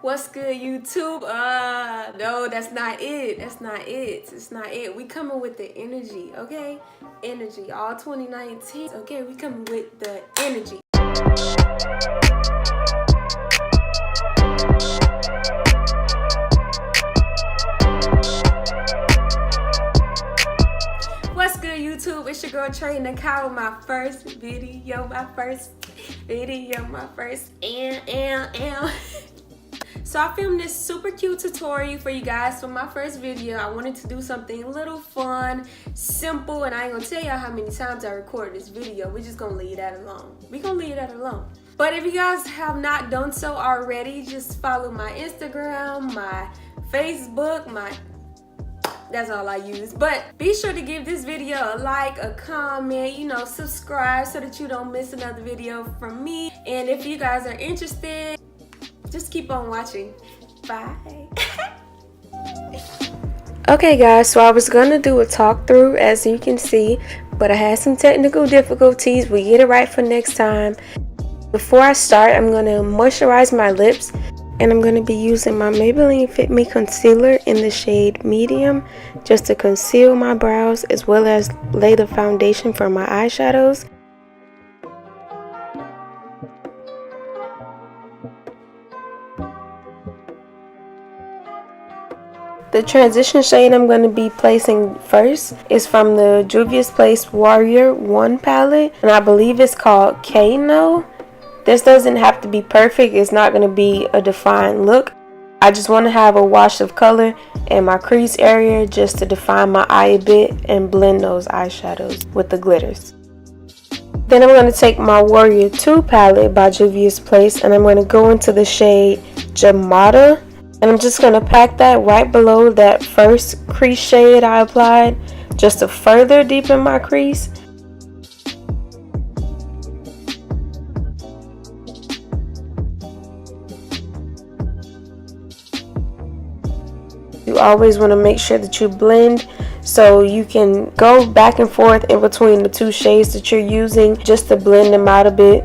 What's good, YouTube? No, that's not it. That's not it. It's not it. We coming with the energy, okay? Energy, all 2019. Okay, we coming with the energy. What's good, YouTube? It's your girl Trey in the car with my first video, So I filmed this super cute tutorial for you guys for my first video. I wanted to do something a little fun, simple, and I ain't gonna tell y'all how many times I recorded this video. We're just gonna leave that alone. We're gonna leave that alone. But if you guys have not done so already, just follow my Instagram, my Facebook, that's all I use. But be sure to give this video a like, a comment, you know, subscribe so that you don't miss another video from me. And if you guys are interested, just keep on watching. Bye. Okay guys, so I was gonna do a talk through, as you can see, but I had some technical difficulties. We get it right for next time. Before I start, I'm gonna moisturize my lips, and I'm gonna be using my Maybelline Fit Me concealer in the shade medium just to conceal my brows as well as lay the foundation for my eyeshadows. The transition shade I'm going to be placing first is from the Juvia's Place Warrior 1 palette, and I believe it's called Kano. This doesn't have to be perfect. It's not going to be a defined look. I just want to have a wash of color in my crease area just to define my eye a bit and blend those eyeshadows with the glitters. Then I'm going to take my Warrior 2 palette by Juvia's Place, and I'm going to go into the shade Jamada. And I'm just going to pack that right below that first crease shade I applied, just to further deepen my crease. You always want to make sure that you blend so you can go back and forth in between the two shades that you're using just to blend them out a bit.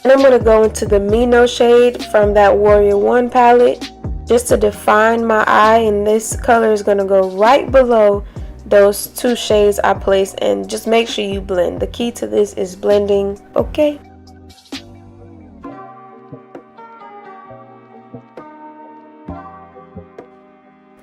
And I'm going to go into the Mino shade from that Warrior 1 palette just to define my eye, and this color is going to go right below those two shades I placed, and just make sure you blend. The key to this is blending, okay?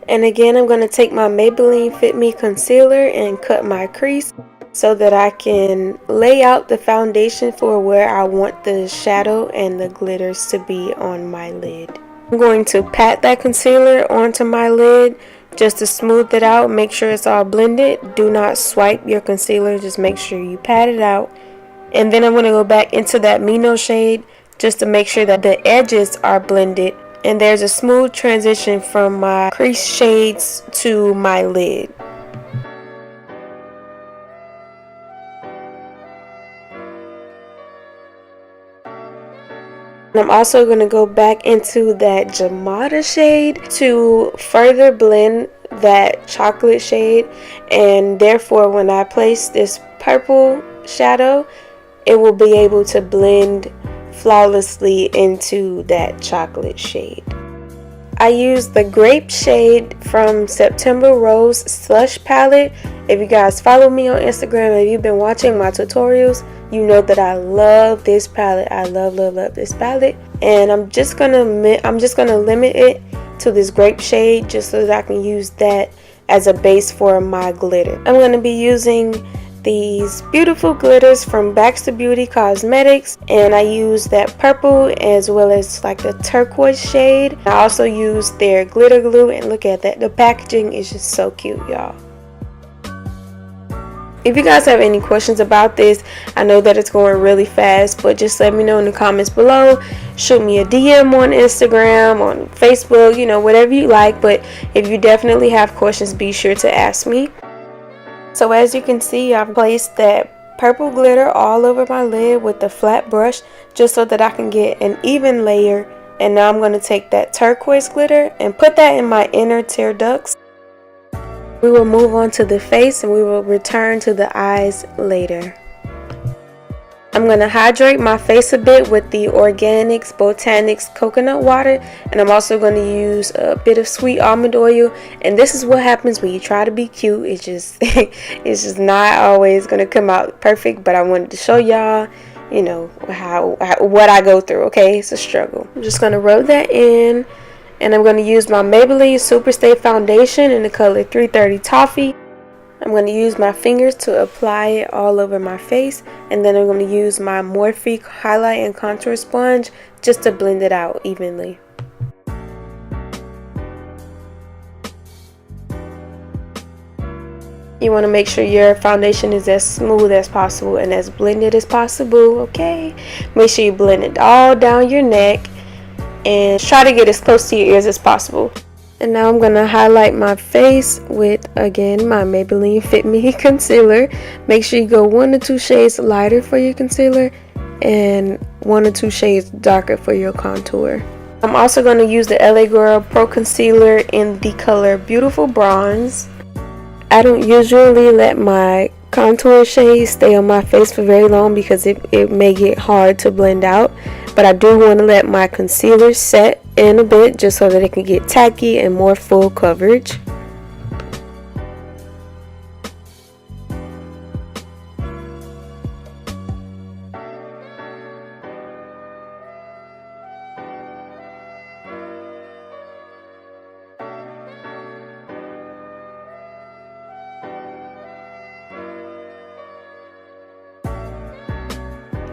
And again, I'm going to take my Maybelline Fit Me concealer and cut my crease so that I can lay out the foundation for where I want the shadow and the glitters to be on my lid. I'm going to pat that concealer onto my lid just to smooth it out, make sure it's all blended. Do not swipe your concealer, just make sure you pat it out. And then I'm going to go back into that Mino shade just to make sure that the edges are blended and there's a smooth transition from my crease shades to my lid. I'm also going to go back into that Jamada shade to further blend that chocolate shade, and therefore when I place this purple shadow, it will be able to blend flawlessly into that chocolate shade. I used the grape shade from September Rose Slush palette. If you guys follow me on Instagram and you've been watching my tutorials, you know that I love this palette. I love this palette, and I'm just gonna limit it to this grape shade just so that I can use that as a base for my glitter. I'm gonna be using these beautiful glitters from Baxter Beauty Cosmetics, and I use that purple as well as like the turquoise shade. I also use their glitter glue, and look at that, the packaging is just so cute, y'all. If you guys have any questions about this, I know that it's going really fast, but just let me know in the comments below. Shoot me a DM on Instagram, on Facebook, you know, whatever you like. But if you definitely have questions, be sure to ask me. So as you can see, I've placed that purple glitter all over my lid with the flat brush just so that I can get an even layer. And now I'm going to take that turquoise glitter and put that in my inner tear ducts. We will move on to the face, and we will return to the eyes later. I'm going to hydrate my face a bit with the Organics Botanics coconut water, and I'm also going to use a bit of sweet almond oil. And this is what happens when you try to be cute. It's just it's just not always going to come out perfect, but I wanted to show y'all, you know, what I go through. Okay, it's a struggle. I'm just going to rub that in, and I'm going to use my Maybelline Superstay foundation in the color 330 Toffee. I'm going to use my fingers to apply it all over my face, and then I'm going to use my Morphe highlight and contour sponge just to blend it out evenly. You want to make sure your foundation is as smooth as possible and as blended as possible, okay? Make sure you blend it all down your neck and try to get as close to your ears as possible. And now I'm going to highlight my face with, again, my Maybelline Fit Me concealer. Make sure you go 1 or 2 shades lighter for your concealer and 1 or 2 shades darker for your contour. I'm also going to use the LA Girl Pro Concealer in the color Beautiful Bronze. I don't usually let my contour shades stay on my face for very long because it may get hard to blend out. But I do want to let my concealer set in a bit just so that it can get tacky and more full coverage.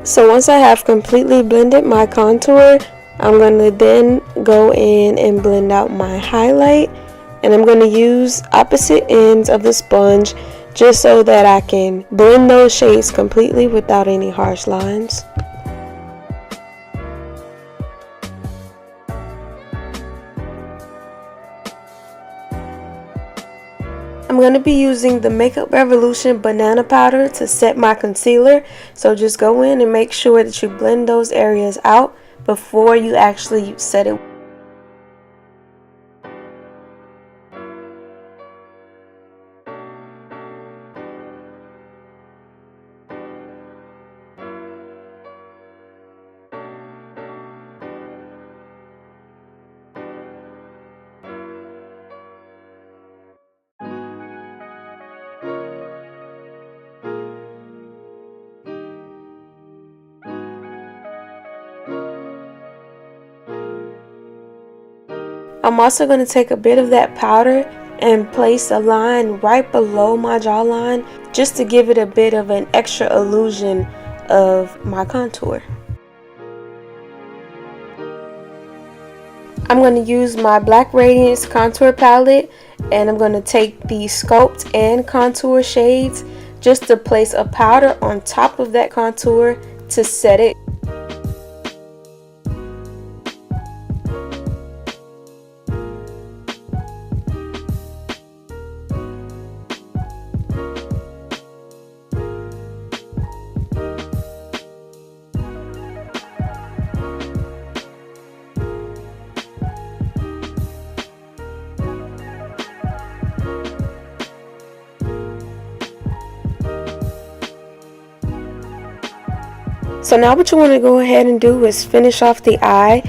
So once I have completely blended my contour, I'm going to then go in and blend out my highlight, and I'm going to use opposite ends of the sponge just so that I can blend those shades completely without any harsh lines. I'm going to be using the Makeup Revolution banana powder to set my concealer, so just go in and make sure that you blend those areas out before you actually set it. I'm also going to take a bit of that powder and place a line right below my jawline just to give it a bit of an extra illusion of my contour. I'm going to use my Black Radiance contour palette, and I'm going to take the Sculpt and Contour shades just to place a powder on top of that contour to set it. So now what you want to go ahead and do is finish off the eye,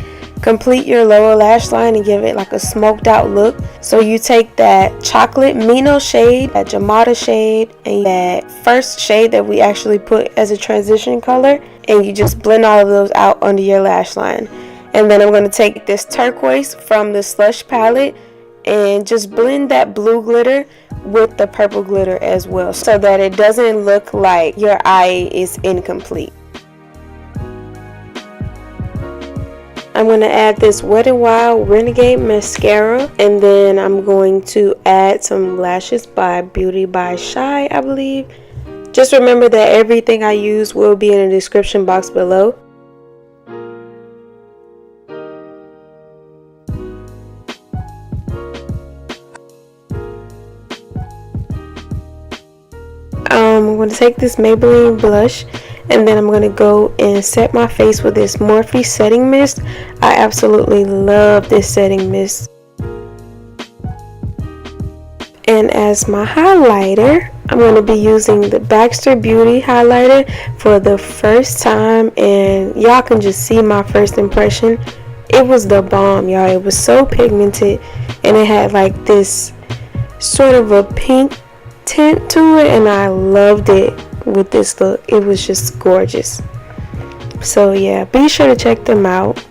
complete your lower lash line and give it like a smoked out look. So you take that chocolate Mino shade, that Jamada shade, and that first shade that we actually put as a transition color, and you just blend all of those out under your lash line. And then I'm going to take this turquoise from the Slush palette and just blend that blue glitter with the purple glitter as well, so that it doesn't look like your eye is incomplete. I'm going to add this Wet n Wild Renegade mascara, and then I'm going to add some lashes by Beauty by Shy, I believe. Just remember that everything I use will be in the description box below. I'm going to take this Maybelline blush, and then I'm going to go and set my face with this Morphe setting mist. I absolutely love this setting mist. And as my highlighter, I'm going to be using the Baxter Beauty highlighter for the first time, and y'all can just see my first impression. It was the bomb, y'all. It was so pigmented, and it had like this sort of a pink tint to it, and I loved it with this look. It was just gorgeous. So yeah, be sure to check them out.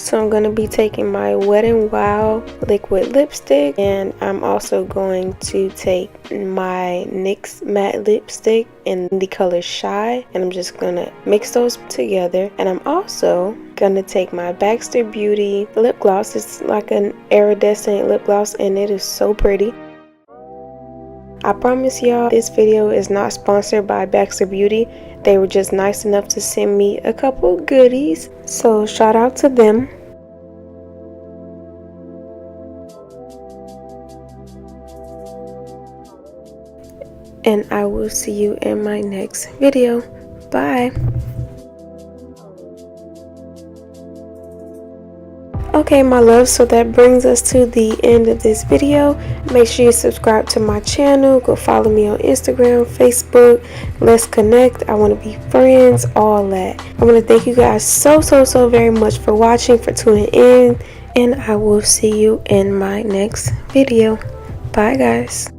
So I'm going to be taking my Wet n Wild liquid lipstick, and I'm also going to take my NYX Matte Lipstick in the color Shy, and I'm just going to mix those together. And I'm also going to take my Baxter Beauty lip gloss. It's like an iridescent lip gloss, and it is so pretty. I promise y'all, this video is not sponsored by Baxter Beauty. They were just nice enough to send me a couple goodies, so shout out to them. And I will see you in my next video. Bye. Okay, my love, so that brings us to the end of this video. Make sure you subscribe to my channel. Go follow me on Instagram, Facebook. Let's connect. I want to be friends, all that. I want to thank you guys so very much for watching, for tuning in, and I will see you in my next video. Bye, guys.